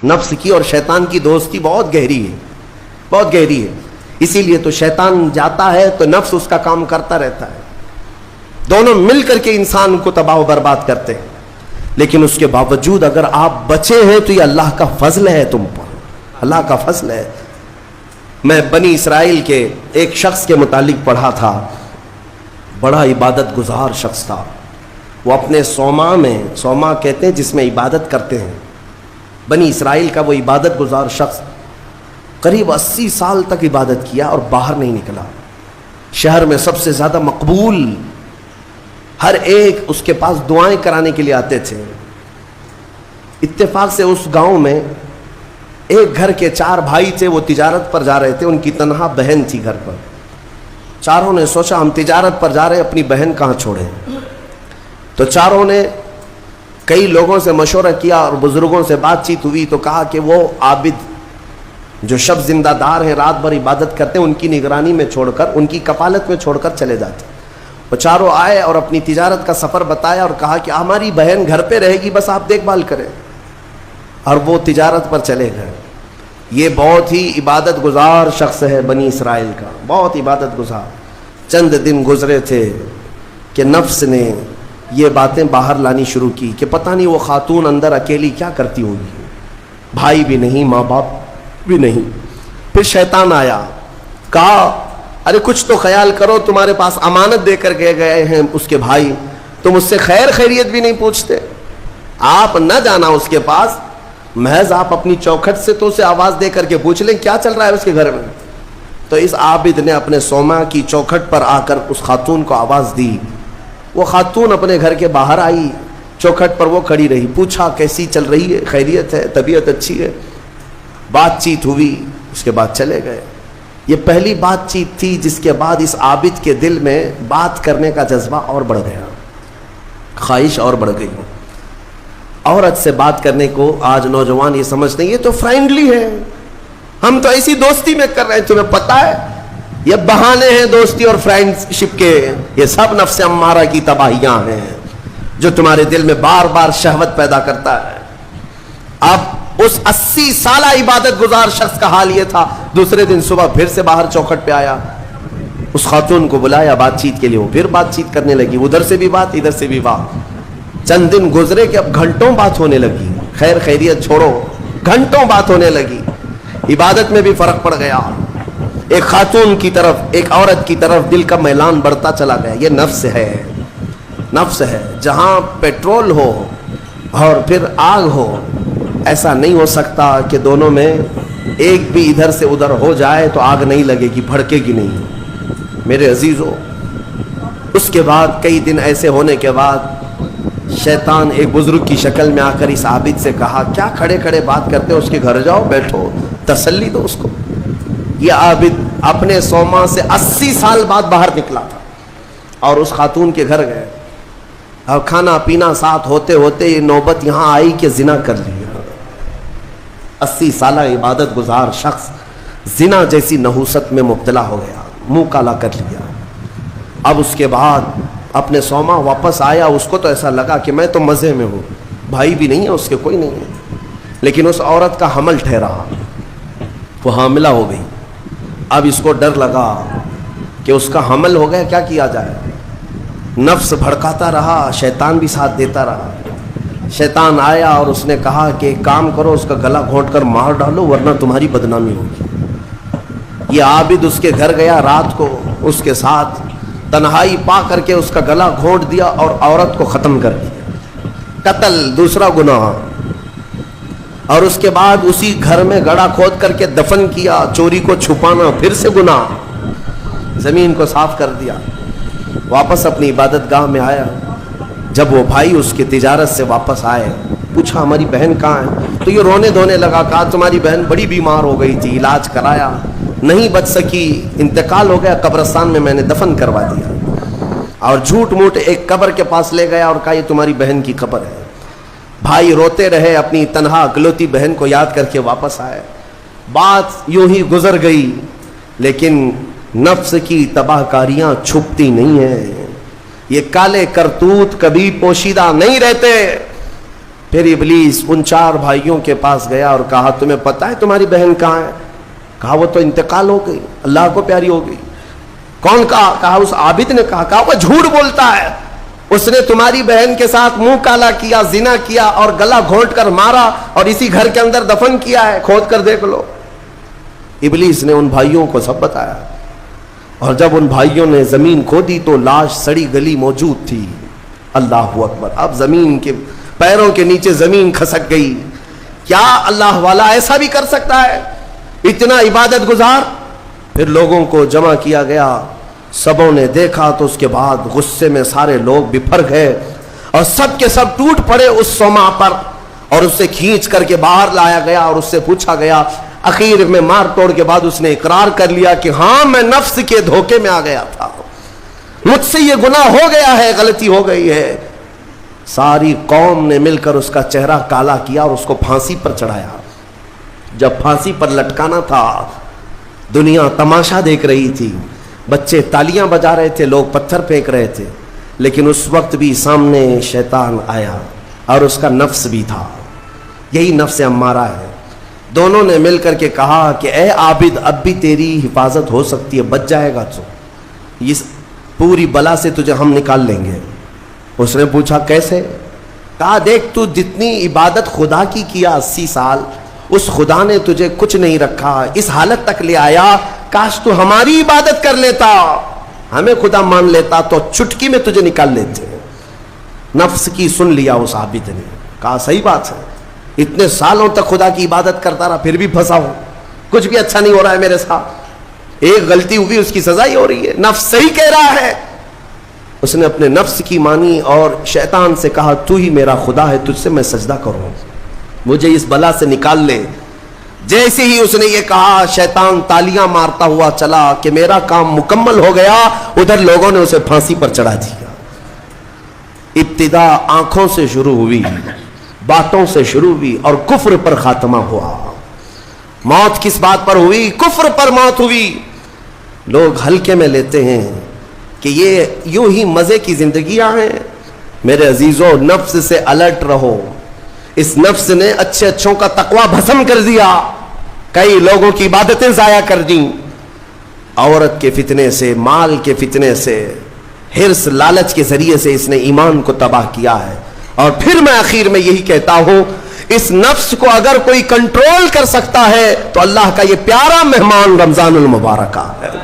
نفس کی اور شیطان کی دوستی بہت گہری ہے، بہت گہری ہے. اسی لیے تو شیطان جاتا ہے تو نفس اس کا کام کرتا رہتا ہے. دونوں مل کر کے انسان کو تباہ و برباد کرتے ہیں. لیکن اس کے باوجود اگر آپ بچے ہیں تو یہ اللہ کا فضل ہے تم پر، اللہ کا فضل ہے. میں بنی اسرائیل کے ایک شخص کے متعلق پڑھا تھا، بڑا عبادت گزار شخص تھا. وہ اپنے صومعہ میں، صومعہ کہتے ہیں جس میں عبادت کرتے ہیں، بنی اسرائیل کا وہ عبادت گزار شخص قریب 80 سال تک عبادت کیا اور باہر نہیں نکلا. شہر میں سب سے زیادہ مقبول، ہر ایک اس کے پاس دعائیں کرانے کے لیے آتے تھے. اتفاق سے اس گاؤں میں ایک گھر کے 4 بھائی تھے، وہ تجارت پر جا رہے تھے. ان کی تنہا بہن تھی گھر پر. چاروں نے سوچا ہم تجارت پر جا رہے ہیں، اپنی بہن کہاں چھوڑیں. تو چاروں نے کئی لوگوں سے مشورہ کیا اور بزرگوں سے بات چیت ہوئی تو کہا کہ وہ عابد جو شب زندہ دار ہیں، رات بھر عبادت کرتے ہیں، ان کی نگرانی میں چھوڑ کر، ان کی کفالت میں چھوڑ کر چلے جاتے. وہ چاروں آئے اور اپنی تجارت کا سفر بتایا اور کہا کہ ہماری بہن گھر پہ رہے گی، بس آپ دیکھ بھال کریں. اور وہ تجارت پر چلے گئے. یہ بہت ہی عبادت گزار شخص ہے بنی اسرائیل کا، بہت عبادت گزار. چند دن گزرے تھے کہ نفس نے یہ باتیں باہر لانی شروع کی کہ پتہ نہیں وہ خاتون اندر اکیلی کیا کرتی ہوگی، بھائی بھی نہیں، ماں باپ بھی نہیں. پھر شیطان آیا، کہا ارے کچھ تو خیال کرو، تمہارے پاس امانت دے کر گئے ہیں اس کے بھائی، تم اس سے خیر خیریت بھی نہیں پوچھتے. آپ نہ جانا اس کے پاس، محض آپ اپنی چوکھٹ سے تو اسے آواز دے کر کے پوچھ لیں کیا چل رہا ہے اس کے گھر میں. تو اس عابد نے اپنے صومعہ کی چوکھٹ پر آ کر اس خاتون کو آواز دی. وہ خاتون اپنے گھر کے باہر آئی، چوکھٹ پر وہ کھڑی رہی. پوچھا کیسی چل رہی ہے، خیریت ہے، طبیعت اچھی ہے. بات چیت ہوئی، اس کے بعد چلے گئے. یہ پہلی بات چیت تھی جس کے بعد اس عابد کے دل میں بات کرنے کا جذبہ اور بڑھ گیا، خواہش اور بڑھ گئی. عورت سے بات کرنے کو آج نوجوان یہ سمجھتے ہیں یہ تو فرینڈلی ہے، ہم تو ایسی دوستی میں کر رہے ہیں. تمہیں پتہ ہے یہ بہانے ہیں دوستی اور فرینڈ شپ کے، یہ سب نفس امارہ کی تباہیاں ہیں جو تمہارے دل میں بار بار شہوت پیدا کرتا ہے. اب اس 80 سالہ عبادت گزار شخص کا حال یہ تھا. دوسرے دن صبح پھر سے باہر چوکھٹ پہ آیا، اس خاتون کو بلایا بات چیت کے لیے. وہ پھر بات چیت کرنے لگی، ادھر سے بھی بات ادھر سے بھی بات. چند دن گزرے کہ اب گھنٹوں بات ہونے لگی، خیر خیریت چھوڑو، گھنٹوں بات ہونے لگی. عبادت میں بھی فرق پڑ گیا. ایک خاتون کی طرف، ایک عورت کی طرف دل کا میلان بڑھتا چلا گیا. یہ نفس ہے، نفس ہے. جہاں پیٹرول ہو اور پھر آگ ہو، ایسا نہیں ہو سکتا کہ دونوں میں ایک بھی ادھر سے ادھر ہو جائے تو آگ نہیں لگے گی، بھڑکے گی نہیں میرے عزیزو. اس کے بعد کئی دن ایسے ہونے کے بعد شیطان ایک بزرگ کی شکل میں آ کر اس عابد سے کہا کیا کھڑے کھڑے بات کرتے ہو، اس کے گھر جاؤ، بیٹھو، تسلی دو اس کو. یہ عابد اپنے صومعہ سے 80 سال بعد باہر نکلا تھا اور اس خاتون کے گھر گئے. اور کھانا پینا ساتھ ہوتے ہوتے یہ نوبت یہاں آئی کہ زنا کر لیا. 80 سالہ عبادت گزار شخص زنا جیسی نحوست میں مبتلا ہو گیا، منہ کالا کر لیا. اب اس کے بعد اپنے صومعہ واپس آیا. اس کو تو ایسا لگا کہ میں تو مزے میں ہوں، بھائی بھی نہیں ہے اس کے، کوئی نہیں ہے. لیکن اس عورت کا حمل ٹھہرا، وہ حاملہ ہو گئی. اب اس کو ڈر لگا کہ اس کا حمل ہو گیا، کیا کیا جائے. نفس بھڑکاتا رہا، شیطان بھی ساتھ دیتا رہا. شیطان آیا اور اس نے کہا کہ ایک کام کرو، اس کا گلا گھونٹ کر مار ڈالو ورنہ تمہاری بدنامی ہوگی. یہ عابد اس کے گھر گیا، رات کو اس کے ساتھ تنہائی پا کر کے اس کا گلا گھونٹ دیا اور عورت کو ختم کر دیا. قتل دوسرا گناہ. اور اس کے بعد اسی گھر میں گڑھا کھود کر کے دفن کیا. چوری کو چھپانا پھر سے گناہ. زمین کو صاف کر دیا. واپس اپنی عبادت گاہ میں آیا. جب وہ بھائی اس کی تجارت سے واپس آئے، پوچھا ہماری بہن کہاں ہے. تو یہ رونے دھونے لگا. کہا تمہاری بہن بڑی بیمار ہو گئی تھی، علاج کرایا، نہیں بچ سکی، انتقال ہو گیا، قبرستان میں نے دفن کروا دیا. اور جھوٹ موٹ ایک قبر کے پاس لے گیا اور کہا یہ تمہاری بہن کی قبر ہے. بھائی روتے رہے، اپنی تنہا اکلوتی بہن کو یاد کر کے واپس آئے. بات یوں ہی گزر گئی، لیکن نفس کی تباہ کاریاں چھپتی نہیں ہیں. یہ کالے کرتوت کبھی پوشیدہ نہیں رہتے. پھر ابلیس ان 4 بھائیوں کے پاس گیا اور کہا تمہیں پتہ ہے تمہاری بہن کہاں ہے؟ کہا وہ تو انتقال ہو گئی، اللہ کو پیاری ہو گئی۔ کون کہا؟ کہا اس عابد نے کہا وہ جھوٹ بولتا ہے، اس نے تمہاری بہن کے ساتھ منہ کالا کیا، زنا کیا اور گلا گھونٹ کر مارا اور اسی گھر کے اندر دفن کیا ہے، کھود کر دیکھ لو۔ ابلیس نے ان بھائیوں کو سب بتایا، اور جب ان بھائیوں نے زمین کھودی تو لاش سڑی گلی موجود تھی۔ اللہ اکبر! اب زمین کے پیروں کے نیچے زمین کھسک گئی۔ کیا اللہ والا ایسا بھی کر سکتا ہے؟ اتنا عبادت گزار؟ پھر لوگوں کو جمع کیا گیا، سبوں نے دیکھا تو اس کے بعد غصے میں سارے لوگ بپھر گئے اور سب کے سب ٹوٹ پڑے اس سوما پر، اور اسے کھینچ کر کے باہر لایا گیا اور اس سے پوچھا گیا۔ اخیر میں مار توڑ کے بعد اس نے اقرار کر لیا کہ ہاں میں نفس کے دھوکے میں آ گیا تھا، مجھ سے یہ گناہ ہو گیا ہے، غلطی ہو گئی ہے۔ ساری قوم نے مل کر اس کا چہرہ کالا کیا اور اس کو پھانسی پر چڑھایا۔ جب پھانسی پر لٹکانا تھا، دنیا تماشا دیکھ رہی تھی، بچے تالیاں بجا رہے تھے، لوگ پتھر پھینک رہے تھے، لیکن اس وقت بھی سامنے شیطان آیا اور اس کا نفس بھی تھا، یہی نفس امارہ ہے۔ دونوں نے مل کر کے کہا کہ اے عابد، اب بھی تیری حفاظت ہو سکتی ہے، بچ جائے گا تو اس پوری بلا سے تجھے ہم نکال لیں گے۔ اس نے پوچھا کیسے؟ کہا دیکھ تو جتنی عبادت خدا کی کیا 80 سال، اس خدا نے تجھے کچھ نہیں رکھا، اس حالت تک لے آیا، کاش تو ہماری عبادت کر لیتا، ہمیں خدا مان لیتا تو چٹکی میں تجھے نکال لیتے۔ نفس کی سن لیا اس عابد نے، کہا صحیح بات ہے، اتنے سالوں تک خدا کی عبادت کرتا رہا پھر بھی پھنسا ہوں، کچھ بھی اچھا نہیں ہو رہا ہے میرے ساتھ، ایک غلطی ہوئی اس کی سزا ہی ہو رہی ہے، نفس صحیح کہہ رہا ہے۔ اس نے اپنے نفس کی مانی اور شیطان سے کہا تو ہی میرا خدا ہے، تجھ سے میں سجدہ کروں، مجھے اس بلا سے نکال لے۔ جیسے ہی اس نے یہ کہا، شیطان تالیاں مارتا ہوا چلا کہ میرا کام مکمل ہو گیا، ادھر لوگوں نے اسے پھانسی پر چڑھا دیا۔ ابتدا آنکھوں سے شروع ہوئی، باتوں سے شروع ہوئی اور کفر پر خاتمہ ہوا۔ موت کس بات پر ہوئی؟ کفر پر موت ہوئی۔ لوگ ہلکے میں لیتے ہیں کہ یہ یوں ہی مزے کی زندگیاں ہیں۔ میرے عزیزو، نفس سے الرٹ رہو، اس نفس نے اچھے اچھوں کا تقوی بھسم کر دیا، کئی لوگوں کی عبادتیں ضائع کر دیں، عورت کے فتنے سے، مال کے فتنے سے، حرص لالچ کے ذریعے سے اس نے ایمان کو تباہ کیا ہے۔ اور پھر میں آخر میں یہی کہتا ہوں، اس نفس کو اگر کوئی کنٹرول کر سکتا ہے تو اللہ کا یہ پیارا مہمان رمضان المبارک ہے۔